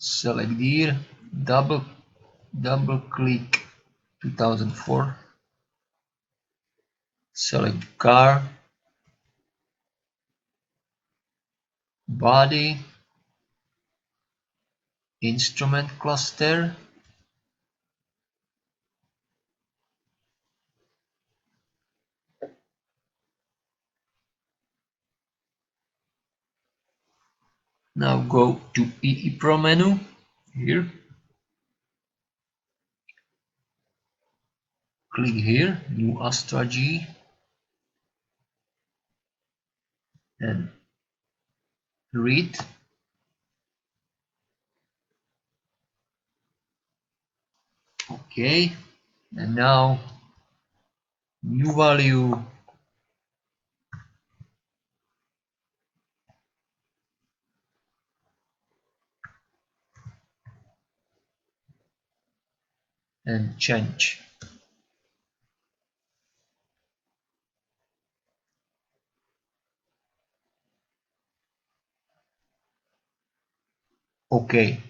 select here, double click 2004, select car, body, instrument cluster, now go to EEPRO menu here, click here, new Astra G, and read. Okay, and now new value, and change. Okay,